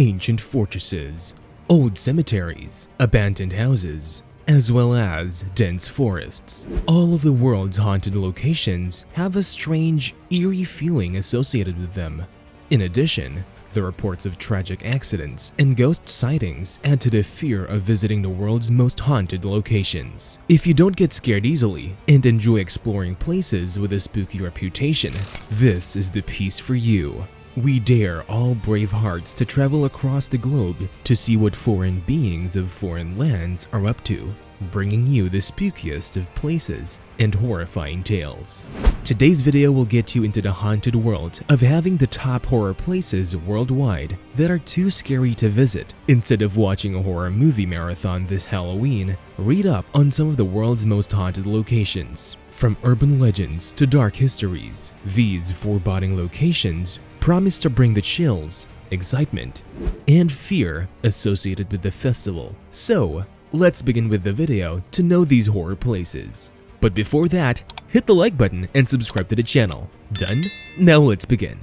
ancient fortresses, old cemeteries, abandoned houses, as well as dense forests. All of the world's haunted locations have a strange, eerie feeling associated with them. In addition, the reports of tragic accidents and ghost sightings add to the fear of visiting the world's most haunted locations. If you don't get scared easily and enjoy exploring places with a spooky reputation, this is the piece for you. We dare all brave hearts to travel across the globe to see what foreign beings of foreign lands are up to, bringing you the spookiest of places and horrifying tales. Today's video will get you into the haunted world of having the top horror places worldwide that are too scary to visit. Instead of watching a horror movie marathon this Halloween, read up on some of the world's most haunted locations. From urban legends to dark histories, these foreboding locations promise to bring the chills, excitement, and fear associated with the festival. So, let's begin with the video to know these horror places. But before that, hit the like button and subscribe to the channel. Done? Now let's begin.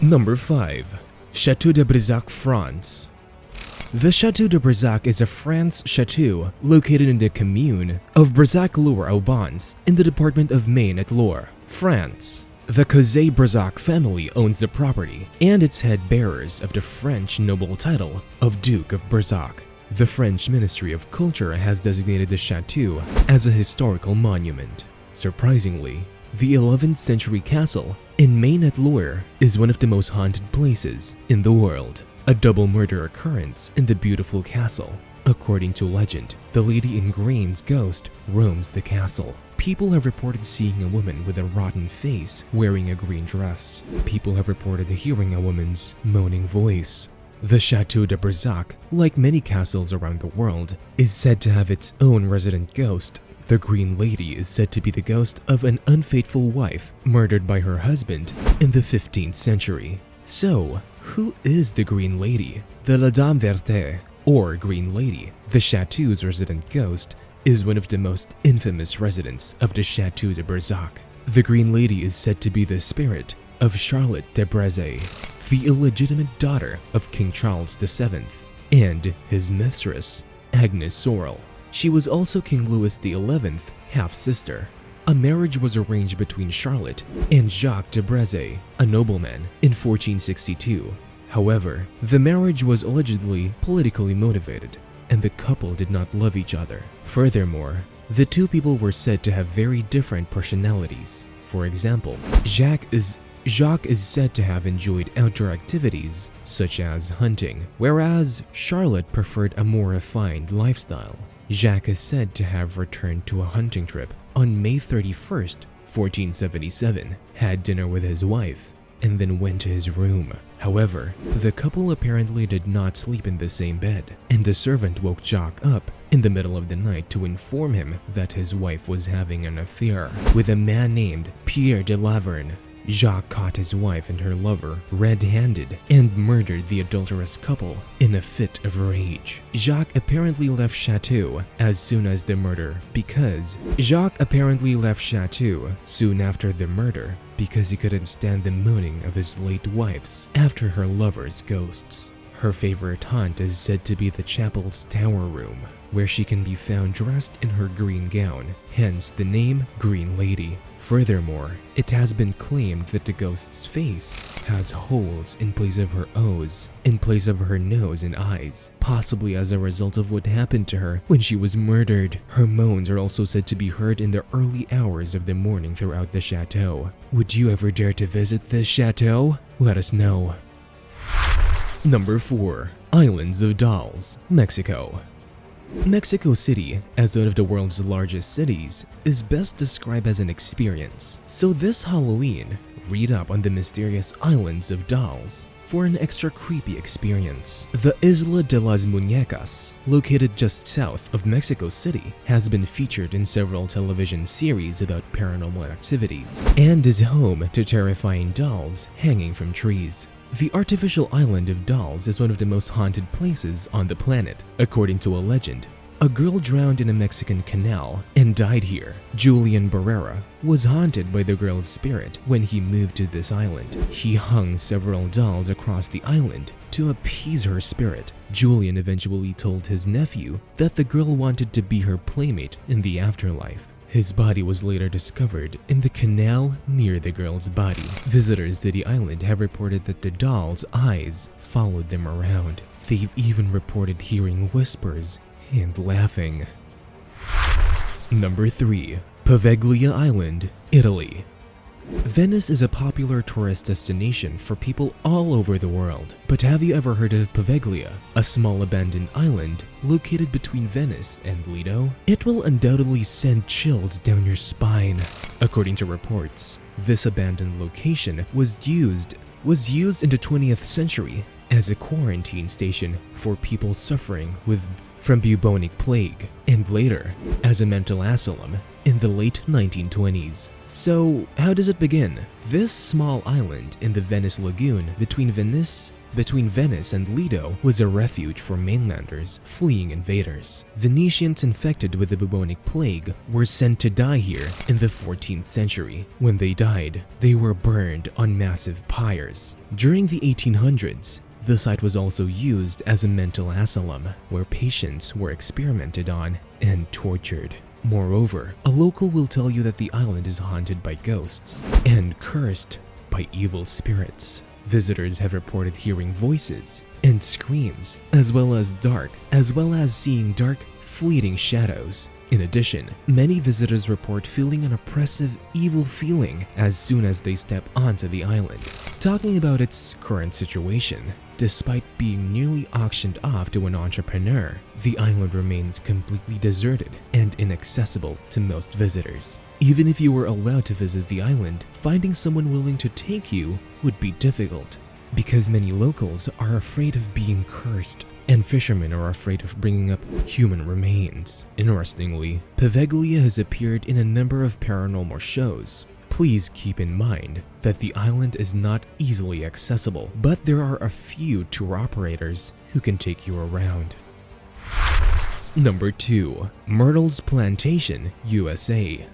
Number 5. Château de Brissac, France. The Château de Brissac is a France chateau located in the commune of Brissac-Loire-Aubans in the department of Maine at Loire, France. The Causet-Brissac family owns the property and its head bearers of the French noble title of Duke of Brissac. The French Ministry of Culture has designated the chateau as a historical monument. Surprisingly, the 11th century castle in Maine at Loire is one of the most haunted places in the world. A double murder occurrence in the beautiful castle. According to legend, the lady in green's ghost roams the castle. People have reported seeing a woman with a rotten face wearing a green dress. People have reported hearing a woman's moaning voice. The Château de Brissac, like many castles around the world, is said to have its own resident ghost. The Green Lady is said to be the ghost of an unfaithful wife murdered by her husband in the 15th century. So, who is the Green Lady? The La Dame Verte, or Green Lady, the chateau's resident ghost, is one of the most infamous residents of the Château de Brissac. The Green Lady is said to be the spirit of Charlotte de Brézé, the illegitimate daughter of King Charles VII, and his mistress, Agnes Sorel. She was also King Louis XI's half-sister. A marriage was arranged between Charlotte and Jacques de Brézé, a nobleman, in 1462. However, the marriage was allegedly politically motivated, and the couple did not love each other. Furthermore, the two people were said to have very different personalities. For example, Jacques is said to have enjoyed outdoor activities such as hunting, whereas Charlotte preferred a more refined lifestyle. Jacques is said to have returned to a hunting trip on May 31st, 1477, had dinner with his wife, and then went to his room. However, the couple apparently did not sleep in the same bed, and a servant woke Jacques up in the middle of the night to inform him that his wife was having an affair with a man named Pierre de Laverne. Jacques caught his wife and her lover red-handed and murdered the adulterous couple in a fit of rage. Jacques apparently left Chateau as soon as the murder because soon after the murder because he couldn't stand the moaning of his late wife's after her lover's ghosts. Her favorite haunt is said to be the chapel's tower room, where she can be found dressed in her green gown, hence the name Green Lady. Furthermore, it has been claimed that the ghost's face has holes in place of her nose and eyes, possibly as a result of what happened to her when she was murdered. Her moans are also said to be heard in the early hours of the morning throughout the chateau. Would you ever dare to visit this chateau? Let us know. Number 4. Islands of Dolls, Mexico. Mexico City, as one of the world's largest cities, is best described as an experience. So this Halloween, read up on the mysterious Islands of Dolls for an extra creepy experience. The Isla de las Muñecas, located just south of Mexico City, has been featured in several television series about paranormal activities and is home to terrifying dolls hanging from trees. The artificial island of Dolls is one of the most haunted places on the planet. According to a legend, A girl drowned in a Mexican canal and died here. Julian Barrera was haunted by the girl's spirit when he moved to this island. He hung several dolls across the island to appease her spirit. Julian eventually told his nephew that the girl wanted to be her playmate in the afterlife. His body was later discovered in the canal near the girl's body. Visitors to the island have reported that the doll's eyes followed them around. They've even reported hearing whispers and laughing. Number 3. Poveglia Island, Italy. Venice is a popular tourist destination for people all over the world. But have you ever heard of Poveglia, a small abandoned island located between Venice and Lido? It will undoubtedly send chills down your spine. According to reports, this abandoned location was used in the 20th century as a quarantine station for people suffering from bubonic plague, and later as a mental asylum in the late 1920s. So, how does it begin? This small island in the Venice Lagoon between Venice and Lido was a refuge for mainlanders fleeing invaders. Venetians infected with the bubonic plague were sent to die here in the 14th century. When they died, they were burned on massive pyres. During the 1800s, the site was also used as a mental asylum where patients were experimented on and tortured. Moreover, a local will tell you that the island is haunted by ghosts and cursed by evil spirits. Visitors have reported hearing voices and screams, as well as seeing dark, fleeting shadows. In addition, many visitors report feeling an oppressive, evil feeling as soon as they step onto the island. Talking about its current situation, despite being nearly auctioned off to an entrepreneur, the island remains completely deserted and inaccessible to most visitors. Even if you were allowed to visit the island, finding someone willing to take you would be difficult, because many locals are afraid of being cursed, and fishermen are afraid of bringing up human remains. Interestingly, Poveglia has appeared in a number of paranormal shows. Please keep in mind that the island is not easily accessible, but there are a few tour operators who can take you around. Number 2. Myrtle's Plantation, USA.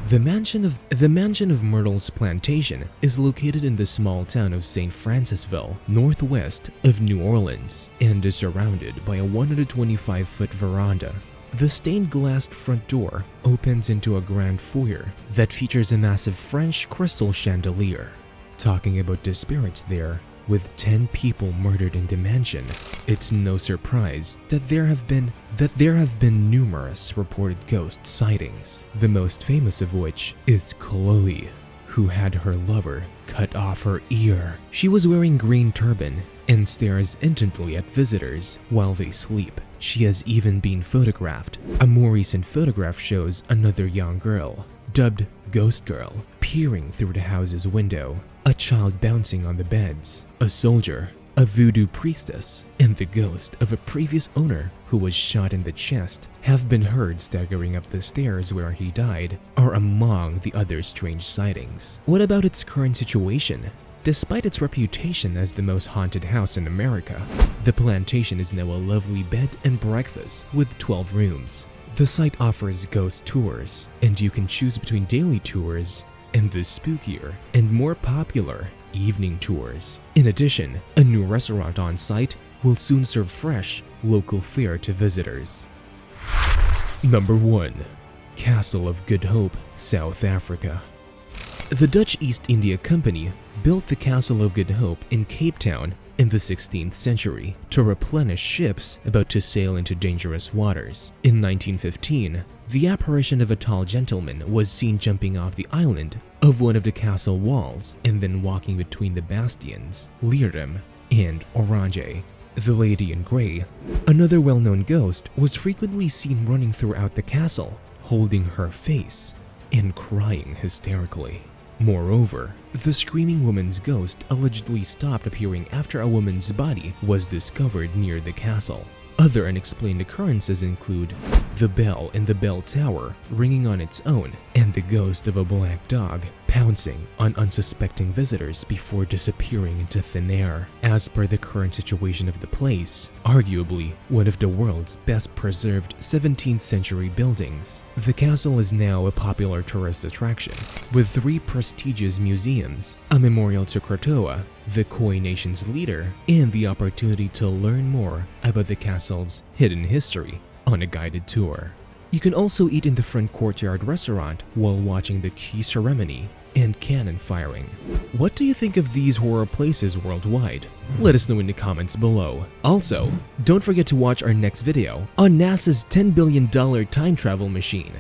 The mansion of Myrtle's Plantation is located in the small town of St. Francisville, northwest of New Orleans, and is surrounded by a 125-foot veranda. The stained glass front door opens into a grand foyer that features a massive French crystal chandelier. Talking about the spirits there, with 10 people murdered in the mansion, it's no surprise that there have been numerous reported ghost sightings, the most famous of which is Chloe, who had her lover cut off her ear. She was wearing green turban and stares intently at visitors while they sleep. She has even been photographed. A more recent photograph shows another young girl, dubbed Ghost Girl, peering through the house's window, a child bouncing on the beds, a soldier, a voodoo priestess, and the ghost of a previous owner who was shot in the chest have been heard staggering up the stairs where he died, are among the other strange sightings. What about its current situation? Despite its reputation as the most haunted house in America, the plantation is now a lovely bed and breakfast with 12 rooms. The site offers ghost tours, and you can choose between daily tours and the spookier and more popular evening tours. In addition, a new restaurant on site will soon serve fresh, local fare to visitors. Number 1. Castle of Good Hope, South Africa. The Dutch East India Company built the Castle of Good Hope in Cape Town in the 16th century to replenish ships about to sail into dangerous waters. In 1915, the apparition of a tall gentleman was seen jumping off the island of one of the castle walls and then walking between the bastions, Leerdam and Oranje. The Lady in Grey, another well-known ghost, was frequently seen running throughout the castle, holding her face and crying hysterically. Moreover, the screaming woman's ghost allegedly stopped appearing after a woman's body was discovered near the castle. Other unexplained occurrences include the bell in the bell tower ringing on its own and the ghost of a black dog pouncing on unsuspecting visitors before disappearing into thin air. As per the current situation of the place, arguably one of the world's best preserved 17th century buildings, the castle is now a popular tourist attraction, with 3 prestigious museums, a memorial to Krakoa, the Khoi Nation's leader, and the opportunity to learn more about the castle's hidden history on a guided tour. You can also eat in the front courtyard restaurant while watching the key ceremony and cannon firing. What do you think of these horror places worldwide? Let us know in the comments below. Also, don't forget to watch our next video on NASA's $10 billion time travel machine.